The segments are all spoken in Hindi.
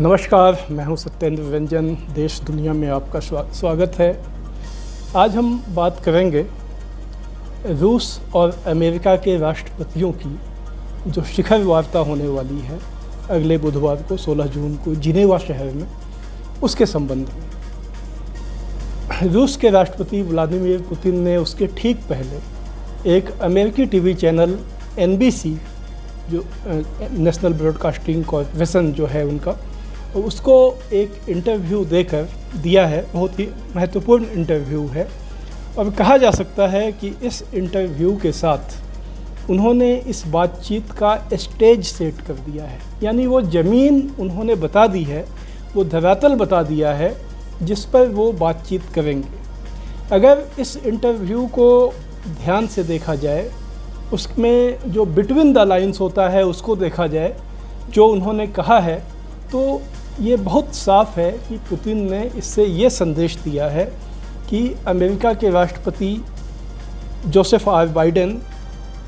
नमस्कार, मैं हूं सत्येंद्र रंजन। देश दुनिया में आपका स्वागत है। आज हम बात करेंगे रूस और अमेरिका के राष्ट्रपतियों की जो शिखर वार्ता होने वाली है अगले बुधवार को 16 जून को जिनेवा शहर में, उसके संबंध में। रूस के राष्ट्रपति व्लादिमीर पुतिन ने उसके ठीक पहले एक अमेरिकी टीवी चैनल NBC, जो नेशनल ब्रॉडकास्टिंग कॉर्पोरेशन जो है उनका, उसको एक इंटरव्यू देकर दिया है। बहुत ही महत्वपूर्ण इंटरव्यू है और कहा जा सकता है कि इस इंटरव्यू के साथ उन्होंने इस बातचीत का स्टेज सेट कर दिया है। यानी वो ज़मीन उन्होंने बता दी है, वो धरातल बता दिया है जिस पर वो बातचीत करेंगे। अगर इस इंटरव्यू को ध्यान से देखा जाए, उसमें जो बिटवीन द लाइन्स होता है उसको देखा जाए, जो उन्होंने कहा है, तो ये बहुत साफ है कि पुतिन ने इससे ये संदेश दिया है कि अमेरिका के राष्ट्रपति जोसेफ आर बाइडेन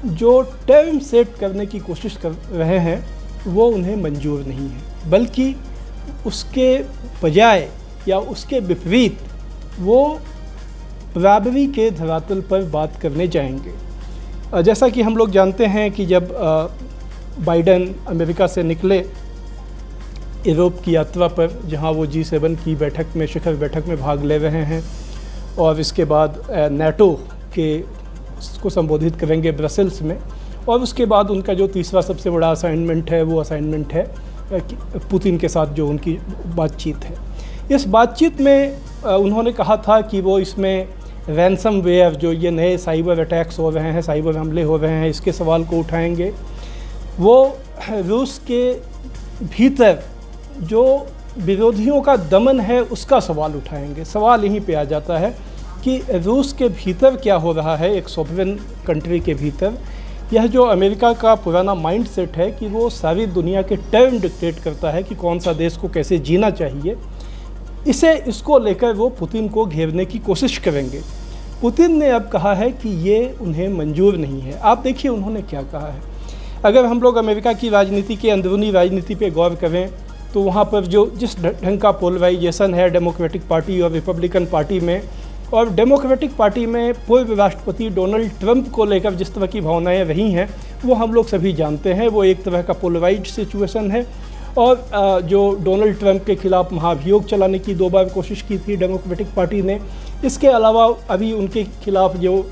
जो टर्म सेट करने की कोशिश कर रहे हैं वो उन्हें मंजूर नहीं है, बल्कि उसके बजाय या उसके विपरीत वो बराबरी के धरातल पर बात करने जाएंगे। जैसा कि हम लोग जानते हैं कि जब बाइडेन अमेरिका से निकले यूरोप की यात्रा पर, जहां वो G7 की बैठक में, शिखर बैठक में भाग ले रहे हैं, और इसके बाद NATO के को संबोधित करेंगे ब्रसेल्स में, और उसके बाद उनका जो तीसरा सबसे बड़ा असाइनमेंट है वो असाइनमेंट है पुतिन के साथ जो उनकी बातचीत है। इस बातचीत में उन्होंने कहा था कि वो इसमें रैनसमवेयर, जो ये नए साइबर अटैक्स हो रहे हैं, साइबर हमले हो रहे हैं, इसके सवाल को उठाएंगे। वो रूस के भीतर जो विरोधियों का दमन है उसका सवाल उठाएंगे। सवाल यहीं पे आ जाता है कि रूस के भीतर क्या हो रहा है, एक सॉवरेन कंट्री के भीतर। यह जो अमेरिका का पुराना माइंडसेट है कि वो सारी दुनिया के टर्म डिक्टेट करता है कि कौन सा देश को कैसे जीना चाहिए, इसको लेकर वो पुतिन को घेरने की कोशिश करेंगे। पुतिन ने अब कहा है कि ये उन्हें मंजूर नहीं है। आप देखिए उन्होंने क्या कहा है। अगर हम लोग अमेरिका की राजनीति के अंदरूनी राजनीति पे गौर करें तो वहाँ पर जो जिस ढंग का पोलराइजेशन है डेमोक्रेटिक पार्टी और रिपब्लिकन पार्टी में, और डेमोक्रेटिक पार्टी में पूर्व राष्ट्रपति डोनाल्ड ट्रंप को लेकर जिस तरह की भावनाएं रही हैं वो हम लोग सभी जानते हैं। वो एक तरह का पोलराइज्ड सिचुएशन है। और जो डोनाल्ड ट्रंप के खिलाफ महाभियोग चलाने की 2 बार कोशिश की थी डेमोक्रेटिक पार्टी ने। इसके अलावा अभी उनके खिलाफ जो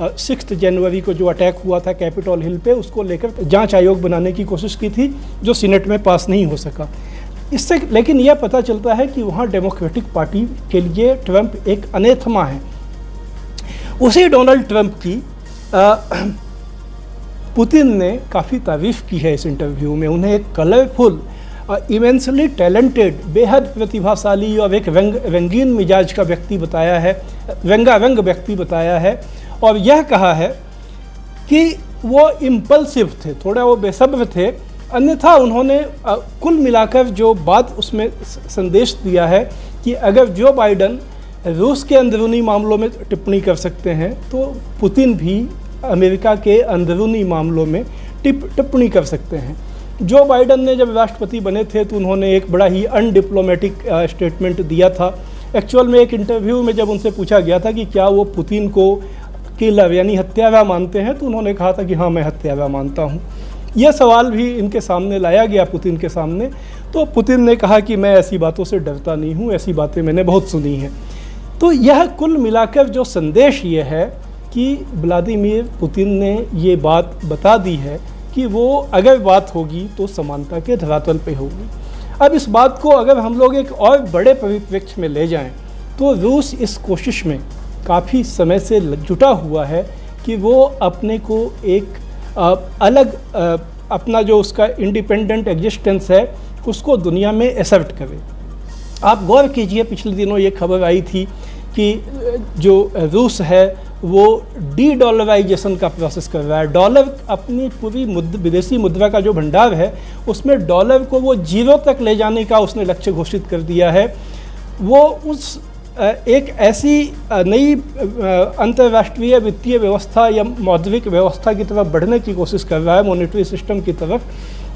6 जनवरी को जो अटैक हुआ था कैपिटल हिल पे, उसको लेकर जांच आयोग बनाने की कोशिश की थी जो सीनेट में पास नहीं हो सका। इससे लेकिन यह पता चलता है कि वहाँ डेमोक्रेटिक पार्टी के लिए ट्रंप एक अनेथमा है। उसी डोनाल्ड ट्रंप की पुतिन ने काफ़ी तारीफ़ की है इस इंटरव्यू में। उन्हें एक कलरफुल, इमेंसली टैलेंटेड, बेहद प्रतिभाशाली और एक रंगीन मिजाज का व्यक्ति बताया है, रंगारंग व्यक्ति बताया है। और यह कहा है कि वो इम्पल्सिव थे, थोड़ा वो बेसब्र थे। अन्यथा उन्होंने कुल मिलाकर जो बात उसमें संदेश दिया है कि अगर जो बाइडेन रूस के अंदरूनी मामलों में टिप्पणी कर सकते हैं तो पुतिन भी अमेरिका के अंदरूनी मामलों में टिप्पणी कर सकते हैं। जो बाइडेन ने जब राष्ट्रपति बने थे तो उन्होंने एक बड़ा ही अनडिप्लोमेटिक स्टेटमेंट दिया था। एक्चुअल में एक इंटरव्यू में जब उनसे पूछा गया था कि क्या वो पुतिन को किलर यानी हत्यारा मानते हैं, तो उन्होंने कहा था कि हाँ, मैं हत्यारा मानता हूँ। यह सवाल भी इनके सामने लाया गया पुतिन के सामने, तो पुतिन ने कहा कि मैं ऐसी बातों से डरता नहीं हूँ, ऐसी बातें मैंने बहुत सुनी हैं। तो यह कुल मिलाकर जो संदेश ये है कि व्लादिमीर पुतिन ने ये बात बता दी है कि वो अगर बात होगी तो समानता के धरातल पे होगी। अब इस बात को अगर हम लोग एक और बड़े परिप्रेक्ष्य में ले जाएं तो रूस इस कोशिश में काफ़ी समय से जुटा हुआ है कि वो अपने को एक अलग अपना जो उसका इंडिपेंडेंट एग्जिस्टेंस है उसको दुनिया में एसर्ट करे। आप गौर कीजिए, पिछले दिनों ये खबर आई थी कि जो रूस है वो डी-डॉलराइजेशन का प्रोसेस कर रहा है। डॉलर अपनी पूरी विदेशी मुद्रा का जो भंडार है उसमें डॉलर को वो 0 तक ले जाने का उसने लक्ष्य घोषित कर दिया है। वो उस एक ऐसी नई अंतर्राष्ट्रीय वित्तीय व्यवस्था या मौद्रिक व्यवस्था की तरफ बढ़ने की कोशिश कर रहा है, मॉनेटरी सिस्टम की तरफ,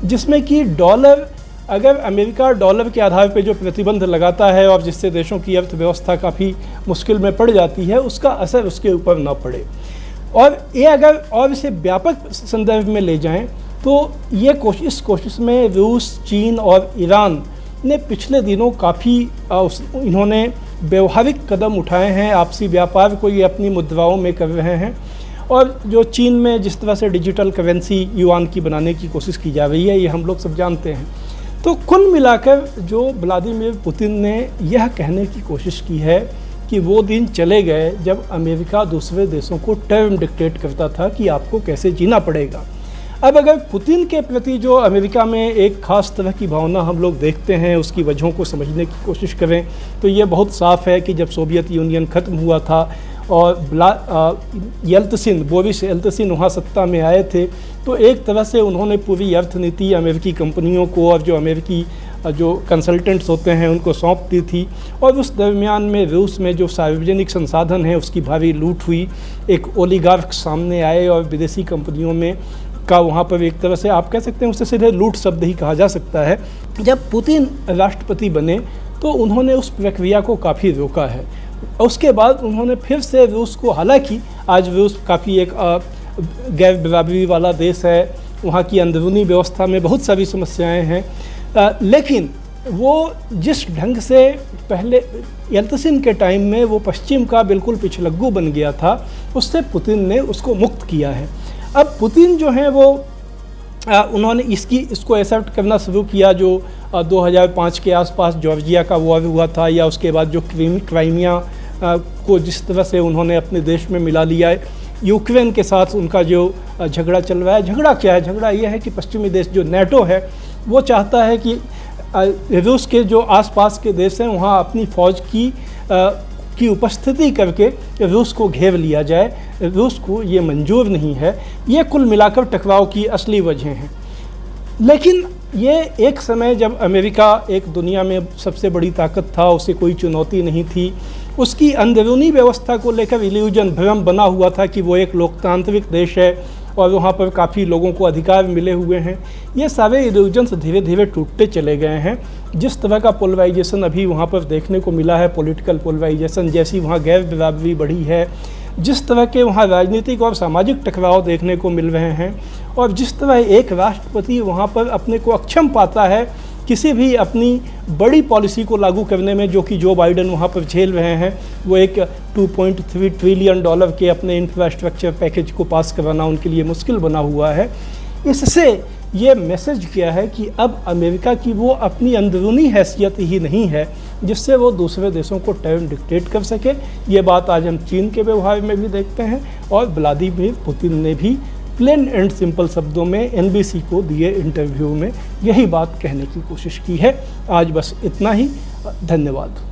जिसमें कि डॉलर अगर अमेरिका डॉलर के आधार पर जो प्रतिबंध लगाता है और जिससे देशों की अर्थव्यवस्था काफ़ी मुश्किल में पड़ जाती है, उसका असर उसके ऊपर ना पड़े। और ये अगर और इसे व्यापक संदर्भ में ले जाएं तो ये इस कोशिश में रूस, चीन और ईरान ने पिछले दिनों काफ़ी इन्होंने व्यवहारिक कदम उठाए हैं। आपसी व्यापार को ये अपनी मुद्राओं में कर रहे हैं। और जो चीन में जिस तरह से डिजिटल करेंसी युआन की बनाने की कोशिश की जा रही है, ये हम लोग सब जानते हैं। तो कुल मिलाकर जो व्लादिमीर पुतिन ने यह कहने की कोशिश की है कि वो दिन चले गए जब अमेरिका दूसरे देशों को टर्म डिक्टेट करता था कि आपको कैसे जीना पड़ेगा। अब अगर पुतिन के प्रति जो अमेरिका में एक ख़ास तरह की भावना हम लोग देखते हैं, उसकी वजहों को समझने की कोशिश करें तो ये बहुत साफ़ है कि जब सोवियत यूनियन ख़त्म हुआ था और बोरिस येल्त्सिन वहाँ सत्ता में आए थे, तो एक तरह से उन्होंने पूरी अर्थनीति अमेरिकी कंपनियों को और जो अमेरिकी जो कंसल्टेंट्स होते हैं उनको सौंप दी थी। और उस दरमियान में रूस में जो सार्वजनिक संसाधन है उसकी भारी लूट हुई। एक ओलिगार्क सामने आए और विदेशी कंपनियों में का वहाँ पर एक तरह से आप कह सकते हैं उसे सीधे लूट शब्द ही कहा जा सकता है। जब पुतिन राष्ट्रपति बने तो उन्होंने उस प्रक्रिया को काफ़ी रोका है। उसके बाद उन्होंने फिर से रूस को, हालांकि आज रूस काफ़ी एक गैर बराबरी वाला देश है, वहाँ की अंदरूनी व्यवस्था में बहुत सारी समस्याएं हैं, लेकिन वो जिस ढंग से पहले येल्त्सिन के टाइम में वो पश्चिम का बिल्कुल पिछलग्गू बन गया था, उससे पुतिन ने उसको मुक्त किया है। अब पुतिन जो है वो उन्होंने इसको एक्सेप्ट करना शुरू किया जो 2005 के आसपास जॉर्जिया का वॉर हुआ था, या उसके बाद जो क्राइमिया को जिस तरह से उन्होंने अपने देश में मिला लिया है। यूक्रेन के साथ उनका जो झगड़ा चल रहा है, झगड़ा क्या है? झगड़ा ये है कि पश्चिमी देश जो नेटो है वो चाहता है कि रूस के जो आसपास के देश हैं वहाँ अपनी फ़ौज की उपस्थिति करके रूस को घेर लिया जाए। रूस को ये मंजूर नहीं है। ये कुल मिलाकर टकराव की असली वजह हैं। लेकिन ये एक समय जब अमेरिका एक दुनिया में सबसे बड़ी ताकत था, उसे कोई चुनौती नहीं थी, उसकी अंदरूनी व्यवस्था को लेकर इल्यूजन, भ्रम बना हुआ था कि वो एक लोकतांत्रिक देश है और वहाँ पर काफ़ी लोगों को अधिकार मिले हुए हैं। ये सारे इल्यूजन्स धीरे धीरे टूटते चले गए हैं। जिस तरह का पोलराइजेशन अभी वहाँ पर देखने को मिला है, पॉलिटिकल पोलराइजेशन, जैसी वहाँ गैर बराबरी बढ़ी है, जिस तरह के वहाँ राजनीतिक और सामाजिक टकराव देखने को मिल रहे हैं, और जिस तरह एक राष्ट्रपति वहाँ पर अपने को अक्षम पाता है किसी भी अपनी बड़ी पॉलिसी को लागू करने में, जो कि जो बाइडेन वहाँ पर झेल रहे हैं। वो एक 2.3 ट्रिलियन डॉलर के अपने इंफ्रास्ट्रक्चर पैकेज को पास कराना उनके लिए मुश्किल बना हुआ है। इससे ये मैसेज किया है कि अब अमेरिका की वो अपनी अंदरूनी हैसियत ही नहीं है जिससे वो दूसरे देशों को टर्म डिक्टेट कर सके। ये बात आज हम चीन के व्यवहार में भी देखते हैं, और व्लादिमीर पुतिन ने भी प्लेन एंड सिंपल शब्दों में NBC को दिए इंटरव्यू में यही बात कहने की कोशिश की है। आज बस इतना ही। धन्यवाद।